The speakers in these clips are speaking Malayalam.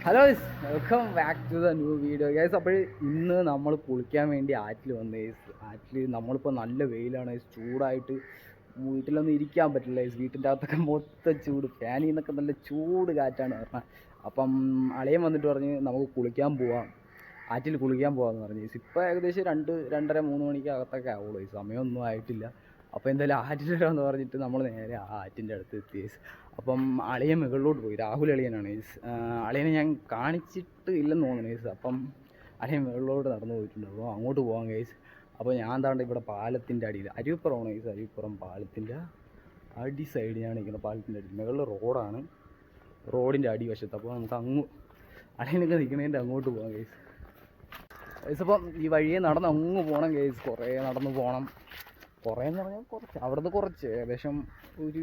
Hello welcome back to the new video guys. അപ്പോൾ ഇന്ന് നമ്മൾ കുളിക്കാൻ വേണ്ടി ആറ്റിൽ വന്നു ഗൈസ്. ആറ്റിൽ നമ്മളിപ്പോൾ നല്ല വെയിലാണ്, ചൂടായിട്ട് വീട്ടിലൊന്നും ഇരിക്കാൻ പറ്റില്ല ഗൈസ്. വീട്ടിൻ്റെ അകത്തൊക്കെ മൊത്തം ചൂട്, ഫാനിൽ നിന്നൊക്കെ നല്ല ചൂട് കാറ്റാണ് പറഞ്ഞത്. അപ്പം അളിയൻ വന്നിട്ട് പറഞ്ഞ് നമുക്ക് കുളിക്കാൻ പോവാം, ആറ്റിൽ കുളിക്കാൻ പോകാമെന്ന് പറഞ്ഞു ഗൈസ്. ഇപ്പോൾ ഏകദേശം 2-2:30-3 മണിക്കകത്തൊക്കെ ആവുള്ളൂ ഗൈസ്, സമയമൊന്നും ആയിട്ടില്ല. അപ്പോൾ എന്തായാലും ആറ്റിൽ വരാമെന്ന് പറഞ്ഞിട്ട് നമ്മൾ നേരെ ആ ആറ്റിൻ്റെ അടുത്ത് എത്തി ഗൈസ്. അപ്പം അളിയൻ മുകളിലോട്ട് പോയി, രാഹുൽ അളിയനാണ് ഗൈസ്. അളിയനെ ഞാൻ കാണിച്ചിട്ട് ഇല്ലെന്ന് തോന്നുന്നു ഗൈസ്. അപ്പം അളിയൻ മുകളിലോട്ട് നടന്നു പോയിട്ടുണ്ട്, അപ്പോൾ അങ്ങോട്ട് പോകാം ഗൈസ്. അപ്പോൾ ഞാൻ താണ്ട് ഇവിടെ പാലത്തിൻ്റെ അടിയിൽ, അരുവിപ്പുറമാണ് ഗൈസ്, അരുവിപ്പുറം പാലത്തിൻ്റെ അടി സൈഡിലാണ് നിൽക്കുന്നത്. പാലത്തിൻ്റെ അടി മുകളിൽ റോഡാണ്, റോഡിൻ്റെ അടിവശത്ത്. അപ്പോൾ നമുക്ക് അളിയനൊക്കെ നിൽക്കുന്നതിൻ്റെ അങ്ങോട്ട് പോകാം ഗൈസ്. ഗൈസ് അപ്പം ഈ വഴിയെ നടന്ന് അങ്ങ് പോകണം ഗൈസ്, കുറേ നടന്ന് പോകണം. കുറേ എന്ന് പറഞ്ഞാൽ കുറച്ച്, അവിടുന്ന് കുറച്ച് ഏകദേശം ഒരു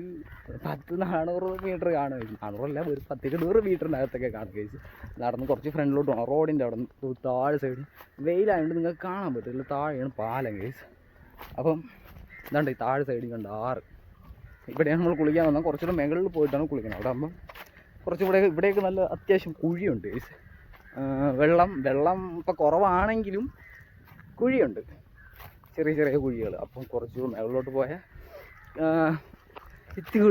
10-400 മീറ്റർ കാണും ഗൈസ്. 400 ഒരു 10-100 മീറ്ററിനകത്തൊക്കെ കാണും ഗൈസ്. നടന്ന് കുറച്ച് ഫ്രണ്ടിലോട്ട് പോകണം. റോഡിൻ്റെ അവിടെ നിന്ന് താഴെ സൈഡിൽ വെയിലായതുകൊണ്ട് നിങ്ങൾക്ക് കാണാൻ പറ്റില്ല, താഴെയാണ് പാലം ഗൈസ്. അപ്പം എന്താണ്ട് ഈ താഴെ സൈഡിൽ കണ്ട് ആറ്, ഇവിടെയാണ് നമ്മൾ കുളിക്കാൻ വന്നാൽ. കുറച്ചുകൂടെ മുകളിൽ പോയിട്ടാണ് കുളിക്കുന്നത്. അവിടെ ആകുമ്പം കുറച്ചുകൂടെ ഇവിടെയൊക്കെ നല്ല അത്യാവശ്യം കുഴിയുണ്ട് ഗൈസ്. വെള്ളം ഇപ്പം കുറവാണെങ്കിലും കുഴിയുണ്ട്, ചെറിയ ചെറിയ കുഴികൾ. അപ്പം കുറച്ച് മുകളിലോട്ട് പോയാൽ ഇത്തിരി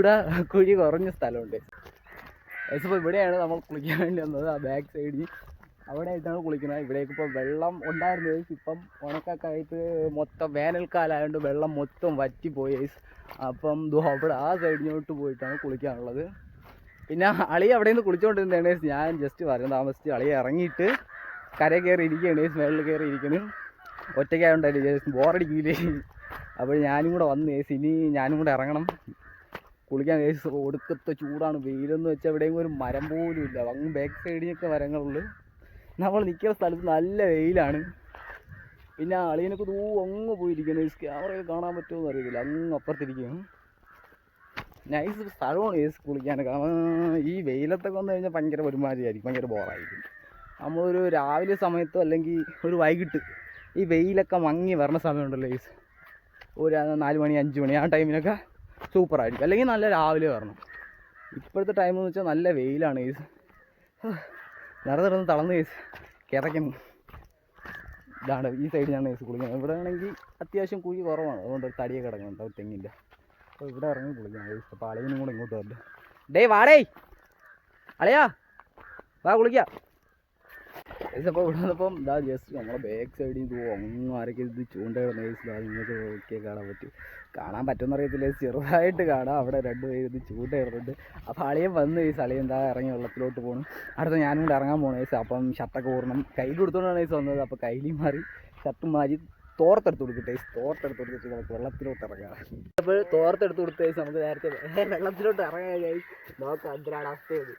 കുഴി കുറഞ്ഞ സ്ഥലമുണ്ട്. ഇപ്പോൾ ഇവിടെയാണ് നമ്മൾ കുളിക്കാൻ വേണ്ടി വന്നത്, ആ ബാക്ക് സൈഡിൽ അവിടെ ആയിട്ടാണ് കുളിക്കുന്നത്. ഇവിടേക്ക് ഇപ്പോൾ വെള്ളം ഉണ്ടായിരുന്നു ഗൈസ്. ഇപ്പം ഉണക്കൊക്കെ ആയിട്ട് മൊത്തം വേനൽക്കാലമായതുകൊണ്ട് വെള്ളം മൊത്തം വറ്റിപ്പോയി ഗൈസ്. അപ്പം അവിടെ ആ സൈഡിലോട്ട് പോയിട്ടാണ് കുളിക്കാനുള്ളത്. പിന്നെ അളി അവിടെ നിന്ന് കുളിച്ചുകൊണ്ടിരുന്നതാണ് ഗൈസ്. ഞാൻ ജസ്റ്റ് വരാൻ താമസിച്ച് അളി ഇറങ്ങിയിട്ട് കരയിൽ കയറി ഇരിക്കുകയാണ് ഗൈസ്, മേളിൽ കയറി ഇരിക്കുന്നു. ഒറ്റയ്ക്കായോണ്ടായിരുന്നു ജസ്റ്റ് ബോറടിക്കില്ലേ. അപ്പോൾ ഞാനും കൂടെ വന്ന് ഗൈസ്. ഇനി ഞാനും കൂടെ ഇറങ്ങണം കുളിക്കാൻ ഗൈസ്. ഒടുക്കത്തെ ചൂടാണ്, വെയിലെന്ന് വെച്ചാൽ എവിടെയും ഒരു മരം പോലും ഇല്ല. അങ്ങ് ബാക്ക് സൈഡിലൊക്കെ മരങ്ങളുള്ളൂ. നമ്മൾ നിൽക്കുന്ന സ്ഥലത്ത് നല്ല വെയിലാണ്. പിന്നെ അളിയനൊക്കെ അങ്ങ് പോയിരിക്കുന്നു ഗൈസ്, ക്യാമറയിൽ കാണാൻ പറ്റുമോ അറിയത്തില്ല, അങ്ങ് അപ്പുറത്തിരിക്കുകയാണ്. നൈസ് സ്ഥലമാണ് ഗൈസ് കുളിക്കാനൊക്കെ. ഈ വെയിലത്തൊക്കെ വന്നു കഴിഞ്ഞാൽ ഭയങ്കര ഒരുമാതിരിയായിരിക്കും, ഭയങ്കര ബോറായിരിക്കും. നമ്മളൊരു രാവിലെ സമയത്തോ അല്ലെങ്കിൽ ഒരു വൈകിട്ട് ഈ വെയിലൊക്കെ മങ്ങി വരണ സമയമുണ്ടല്ലോ ഗൈസ്, ഒരു 4 മണി 5 മണി ആ ടൈമിനൊക്കെ സൂപ്പറായിരിക്കും. അല്ലെങ്കിൽ നല്ല രാവിലെ വരണം. ഇപ്പോഴത്തെ ടൈം എന്ന് വെച്ചാൽ നല്ല വെയിലാണ് ഗൈസ്. നടന്നിടന്ന് തളർന്ന് ഗൈസ് കിതയ്ക്കണം. ഇതാണ് ഈ സൈഡിലാണ് ഗൈസ് കുളിക്കുന്നത്. ഇവിടെ ആണെങ്കിൽ അത്യാവശ്യം കുഴി കുറവാണ്, അതുകൊണ്ട് തടിയൊക്കെ കിടക്കുന്നുണ്ട് ഒരു തെങ്ങിൻ്റെ. അപ്പോൾ ഇവിടെ ഇറങ്ങി കുളിക്കണം ഗൈസ്. അപ്പോൾ അളിയനും കൂടെ ഇങ്ങോട്ട് വരട്ടെ. ഡേയ് വാടേ അളിയാ, വാ കുളിക്കാം ഗൈസ്. അപ്പോൾ ഇവിടെ നിന്നപ്പം ഇതാ ജസ്റ്റ് നമ്മളെ ബാക്ക് സൈഡിൽ ഒന്നും ആരൊക്കെ ഇത് ചൂണ്ടയിടുന്ന ഗൈസ്. നിങ്ങൾക്ക് നോക്കിയാൽ കാണാൻ പറ്റും, കാണാൻ പറ്റുമെന്ന് അറിയത്തില്ല, ചെറുതായിട്ട് കാണാം. അവിടെ 2 പേര് ഇത് ചൂണ്ടയിടുന്നുണ്ട്. അപ്പോൾ അളിയൻ വന്ന് ഗൈസ്, അളിയൻ എന്താ ഇറങ്ങി വെള്ളത്തിലോട്ട് പോകണം. അടുത്ത ഞാനും കൂടെ ഇറങ്ങാൻ പോകണം ഗൈസ്. അപ്പം ഷർട്ടൊക്കെ ഓടണം, കയ്യിൽ കൊടുത്തോണ്ടാണ് ഗൈസ് വന്നത്. അപ്പോൾ കയ്യിൽ മാറി ഷർട്ട് മാറി തോർത്തെടുത്ത് കൊടുക്കട്ടെ ഗൈസ്. തോർത്തെടുത്ത് കൊടുത്തിട്ട് നമുക്ക് വെള്ളത്തിലോട്ട് ഇറങ്ങാം. അപ്പോൾ തോർത്തെടുത്ത് കൊടുത്ത ഗൈസ് നമുക്ക് നേരത്തെ വെള്ളത്തിലോട്ട് ഇറങ്ങാൻ ഗൈസ്. നോക്കാം എന്തിനാണ് അവസ്ഥയത്.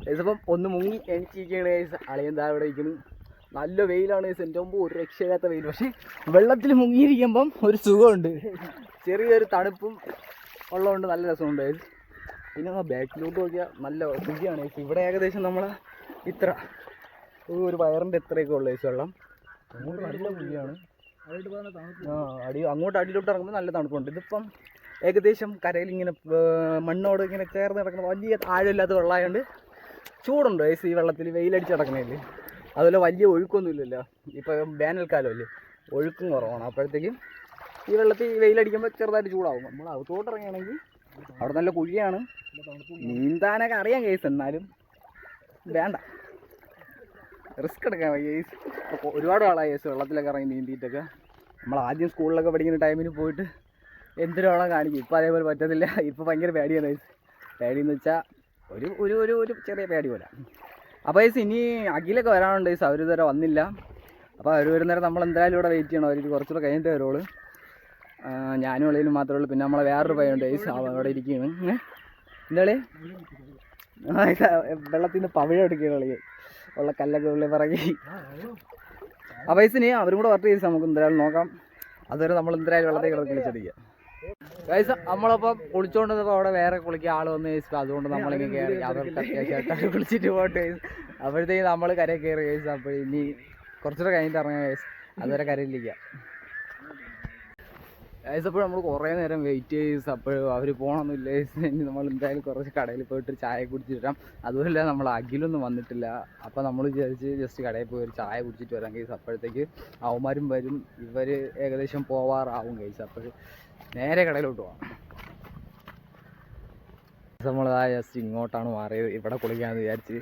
ഗൈസ് അപ്പം ഒന്ന് മുങ്ങി എണിച്ചിരിക്കുകയാണ് ഗൈസ്. അളിയന്താ ഇവിടെ ഇരിക്കുന്നു. നല്ല വെയിലാണ് ഗൈസ്, എൻ്റെ മുമ്പ് ഒരു രക്ഷയില്ലാത്ത വെയിൽ. പക്ഷേ വെള്ളത്തിൽ മുങ്ങിയിരിക്കുമ്പം ഒരു സുഖമുണ്ട്, ചെറിയൊരു തണുപ്പും ഉള്ളതുകൊണ്ട് നല്ല രസമുണ്ട് ഗൈസ്. പിന്നെ ബാക്കിലോട്ട് നോക്കിയാൽ നല്ല സുഖമാണ് ഗൈസ്. ഇവിടെ ഏകദേശം നമ്മൾ ഇത്ര ഒരു വയറിൻ്റെ ഇത്രയൊക്കെ ഉള്ള ഗൈസ് വെള്ളം. അങ്ങോട്ട് നല്ല കുഴിയാണ്, അങ്ങോട്ട് അടിയിലോട്ട് ഇറങ്ങുമ്പോൾ നല്ല തണുപ്പുണ്ട്. ഇതിപ്പം ഏകദേശം കരയിൽ ഇങ്ങനെ മണ്ണോട് ഇങ്ങനെ ചേർന്ന് കിടക്കുന്ന വലിയ ആഴമില്ലാത്ത വെള്ളമായതുകൊണ്ട് ചൂടുണ്ട് ഗൈസ് ഈ വെള്ളത്തിൽ. വെയിലടിച്ച് കിടക്കണേല് അതുപോലെ വലിയ ഒഴുക്കൊന്നും ഇല്ലല്ലോ, ഇപ്പം വേനൽക്കാലമല്ലേ, ഒഴുക്കും കുറവാണ്. അപ്പോഴത്തേക്കും ഈ വെള്ളത്തിൽ വെയിലടിക്കുമ്പോൾ ചെറുതായിട്ട് ചൂടാവും. നമ്മൾ അകത്തോട്ട് ഇറങ്ങുകയാണെങ്കിൽ അവിടെ നല്ല കുഴിയാണ്, നീന്താനൊക്കെ അറിയാം ഗൈസ്, എന്നാലും വേണ്ട, റിസ്ക് എടുക്കാൻ ഗൈസ്. അപ്പോൾ ഒരുപാട് ആളായി ഗൈസ് വെള്ളത്തിലൊക്കെ ഇറങ്ങി നീന്തിയിട്ടൊക്കെ. നമ്മൾ ആദ്യം സ്കൂളിലൊക്കെ പഠിക്കുന്ന ടൈമിന് പോയിട്ട് എന്തൊരു വെള്ളം കാണിക്കും. ഇപ്പോൾ അതേപോലെ പറ്റത്തില്ല, ഇപ്പോൾ ഭയങ്കര പേടിയാണ് ഗൈസ്. പേടിയെന്ന് വെച്ചാൽ ഒരു ഒരു ഒരു ഒരു ചെറിയ പേടി പോലെ. അപ്പോൾ ഗൈസ് ഇനി അഖിലൊക്കെ വരാനുണ്ട് ഗൈസ്, അവർ ഇതുവരെ വന്നില്ല. അപ്പോൾ അവർ വരുന്നേരം നമ്മൾ എന്തായാലും ഇവിടെ വെയിറ്റ് ചെയ്യണം, അവർ കുറച്ചുകൂടെ കഴിഞ്ഞിട്ട് വരുള്ളൂ. ഞാനും ഉള്ളിലും മാത്രമേ ഉള്ളൂ. പിന്നെ നമ്മളെ വേറൊരു പയ്യുണ്ട് ഗൈസ്, അവിടെ ഇരിക്കുകയാണ്. എന്താളി വെള്ളത്തിൽ നിന്ന് പവിഴ എടുക്കുകയാണ് ഉള്ള കല്ലൊക്കെ ഉള്ളിൽ പറക്കി. ആ വയസ്സിന് അവരും കൂടെ വർക്ക് ചെയ്ത് നമുക്ക് എന്തായാലും നോക്കാം. അതുവരെ നമ്മൾ എന്തായാലും വെള്ളത്തേക്ക് കളിച്ചടിക്കുക. ഗൈസ് നമ്മളപ്പം കുളിച്ചോണ്ടിരുന്നപ്പോൾ അവിടെ വേറെ കുളിക്കാൻ ആൾ വന്ന് ഗൈസ്. അതുകൊണ്ട് നമ്മളിങ്ങനെ കയറി അവർക്ക് അത്യാവശ്യമായിട്ട് കുളിച്ചിട്ട് പോകട്ടെ ഗൈസ്. അപ്പോഴത്തേക്കും നമ്മൾ കരയിൽ കയറി ഗൈസ്. അപ്പോൾ ഇനി കുറച്ചുകൂടെ കഴിഞ്ഞിട്ട് ഇറങ്ങാം ഗൈസ്. അതുവരെ കരയിലിരിക്കാം ഗൈസ്. അപ്പോൾ നമ്മൾ കുറേ നേരം വെയിറ്റ് ചെയ്ത് അപ്പോൾ അവർ പോകണമെന്നില്ല ഗൈസ്. ഇനി നമ്മൾ എന്തായാലും കുറച്ച് കടയിൽ പോയിട്ട് ചായ കുടിച്ചിട്ട് വരാം. അതുമല്ല നമ്മൾ അഖിലൊന്നും വന്നിട്ടില്ല. അപ്പോൾ നമ്മൾ വിചാരിച്ച് ജസ്റ്റ് കടയിൽ പോയി ഒരു ചായ കുടിച്ചിട്ട് വരാം ഗൈസ്. അപ്പോഴത്തേക്ക് അവന്മാരും വരും. ഇവർ ഏകദേശം പോവാറാവും ഗൈസ്. അപ്പോൾ നേരെ കടയിലോട്ട് പോകാം. നമ്മളതാ ജസ്റ്റ് ഇങ്ങോട്ടാണ് മാറിയത്. ഇവിടെ കുളിക്കാമെന്ന് വിചാരിച്ച്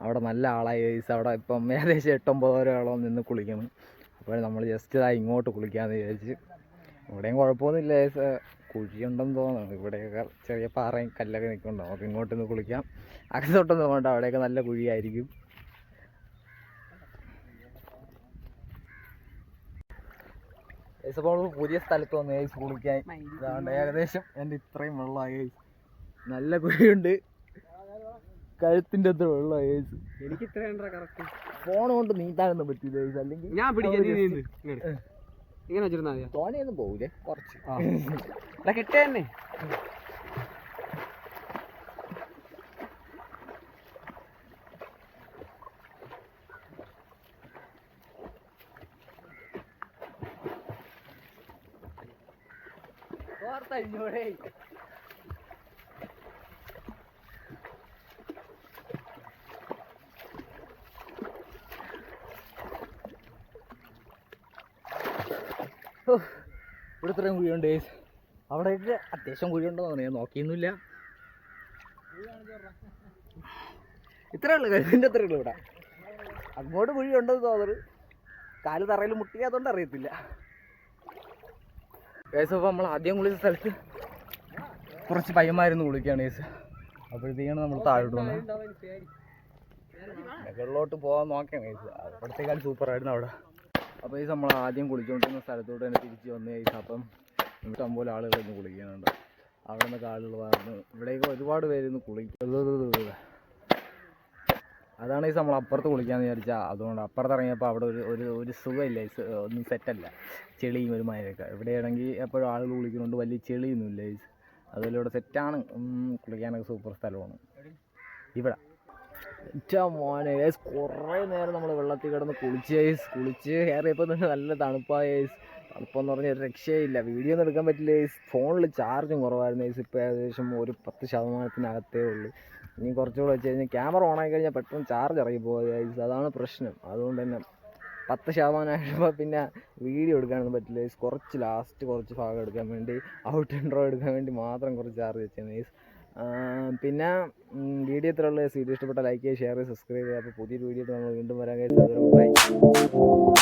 അവിടെ നല്ല ആളായി ഗൈസ്. അവിടെ ഇപ്പം ഏകദേശം 8-9 ഓളം നിന്ന് കുളിക്കണം. അപ്പോൾ നമ്മൾ ജസ്റ്റ് ഇതാ ഇങ്ങോട്ട് കുളിക്കാമെന്ന് വിചാരിച്ച്. ഇവിടെയും കുഴപ്പമൊന്നുമില്ല ഗൈസ്. കുഴിയുണ്ടെന്ന് തോന്നുന്നു. ഇവിടെയൊക്കെ ചെറിയ പാറയും കല്ലൊക്കെ നിൽക്കുന്നുണ്ടോ. നമുക്ക് ഇങ്ങോട്ട് നിന്ന് കുളിക്കാം. അകത്തോട്ടൊന്നും പോകണ്ട, അവിടെയൊക്കെ നല്ല കുഴിയായിരിക്കും. ഗൈസ് അപ്പോൾ പുതിയ സ്ഥലത്ത് വന്ന് ഗൈസ് കുളിക്കാൻ. അതുകൊണ്ട് ഏകദേശം എൻ്റെ ഇത്രയും വെള്ളമായി ഗൈസ്. നല്ല കുഴിയുണ്ട്. കഴുത്തിൻ്റെ അത്ര വെള്ളമായി ഗൈസ്. എനിക്ക് ഇത്ര കറക്റ്റ് ഫോൺ കൊണ്ട് നീന്താനൊന്നും പറ്റില്ല ഗൈസ്. അല്ലെങ്കിൽ ഞാൻ പിടിക്കാൻ ഇങ്ങനെ വെച്ചിരുന്നാൽ മതി. തോനെയൊന്നും പോകൂലേ, കുറച്ച് കിട്ടേ തന്നെ. ഇവിടെ ഇത്രയും കുഴിയുണ്ട് ഗൈസ്. അവിടെയൊക്കെ അത്യാവശ്യം കുഴിയുണ്ടോ എന്ന് ഞാൻ നോക്കിയൊന്നുമില്ല. ഇത്രയേ ഉള്ളൂ ഗൈസിൻ്റെ അത്രയേ ഉള്ളൂ. ഇവിടെ അങ്ങോട്ട് കുഴിയുണ്ടെന്ന് തോന്നുന്നു. കാല് തറയിൽ മുട്ടിയാത്തോണ്ട് അറിയത്തില്ല ഗൈസ്. അപ്പോൾ നമ്മൾ ആദ്യം കുളിച്ച സ്ഥലത്ത് കുറച്ച് പയ്യന്മാരുന്ന് കുളിക്കുകയാണ് ഗൈസ്. അപ്പോഴത്തേക്കാണ് നമ്മൾ താഴോട്ട് വന്നത്. മുകളിലോട്ട് പോകാൻ നോക്കാം ഗൈസ്. അവിടത്തേക്കാൾ സൂപ്പറായിരുന്നു അവിടെ. അപ്പോൾ ഈ നമ്മൾ ആദ്യം കുളിച്ചുകൊണ്ടിരുന്ന സ്ഥലത്തോട്ട് തന്നെ തിരിച്ച് വന്നു ഗൈസ്. അപ്പം ഇഷ്ടംപോലെ ആളുകൾ ഇന്ന് കുളിക്കുന്നുണ്ട്. അവിടെ നിന്നൊക്കെ ആളുകൾ വന്നു. ഇവിടേക്ക് ഒരുപാട് പേര് ഇന്ന് കുളിക്കും. അതാണ് ഈ നമ്മൾ അപ്പുറത്ത് കുളിക്കാമെന്ന് വിചാരിച്ചാൽ. അതുകൊണ്ട് അപ്പുറത്ത് ഇറങ്ങിയപ്പോൾ അവിടെ ഒരു സുഖമില്ല, ഒന്നും സെറ്റല്ല. ചെളിയും ഒരുമാതിരിയൊക്കെ. ഇവിടെയാണെങ്കിൽ എപ്പോഴും ആളുകൾ കുളിക്കുന്നുണ്ട്, വലിയ ചെളിയൊന്നുമില്ല ഗൈസ്. അതുപോലെ ഇവിടെ സെറ്റാണ്, കുളിക്കാനൊക്കെ സൂപ്പർ സ്ഥലമാണ് ഇവിടെ. മോനെ ഗൈസ് കുറേ നേരം നമ്മൾ വെള്ളത്തിൽ കിടന്ന് കുളിച്ച് കയറിയപ്പോൾ തന്നെ നല്ല തണുപ്പായ ഗൈസ്. തണുപ്പെന്ന് പറഞ്ഞാൽ ഒരു രക്ഷയില്ല. വീഡിയോ ഒന്നും എടുക്കാൻ പറ്റില്ല ഗൈസ്. ഫോണിൽ ചാർജും കുറവായിരുന്നു ഗൈസ്. ഇപ്പോൾ ഏകദേശം ഒരു 10% ഉള്ളൂ. ഇനി കുറച്ചുകൂടെ വെച്ച് കഴിഞ്ഞാൽ ക്യാമറ ഓണാക്കി കഴിഞ്ഞാൽ പെട്ടെന്ന് ചാർജ് ഇറങ്ങി പോകുക ഗൈസ്. അതാണ് പ്രശ്നം. അതുകൊണ്ട് തന്നെ 10% ആയപ്പോൾ പിന്നെ വീഡിയോ എടുക്കാനൊന്നും പറ്റില്ല ഗൈസ്. കുറച്ച് ഭാഗം എടുക്കാൻ വേണ്ടി, ഔട്ട് ഇൻട്രോ എടുക്കാൻ വേണ്ടി മാത്രം കുറച്ച് ചാർജ് വെച്ചാണ് ഗൈസ്. പിന്നെ വീഡിയോ ഇത്രയുള്ള വീഡിയോ ഇഷ്ടപ്പെട്ട ലൈക്ക് ചെയ്യുക, ഷെയർ ചെയ്യുക, സബ്സ്ക്രൈബ് ചെയ്യുക. അപ്പോൾ പുതിയൊരു വീഡിയോ നമ്മൾ വീണ്ടും വരാൻ കഴിയും. ബൈ.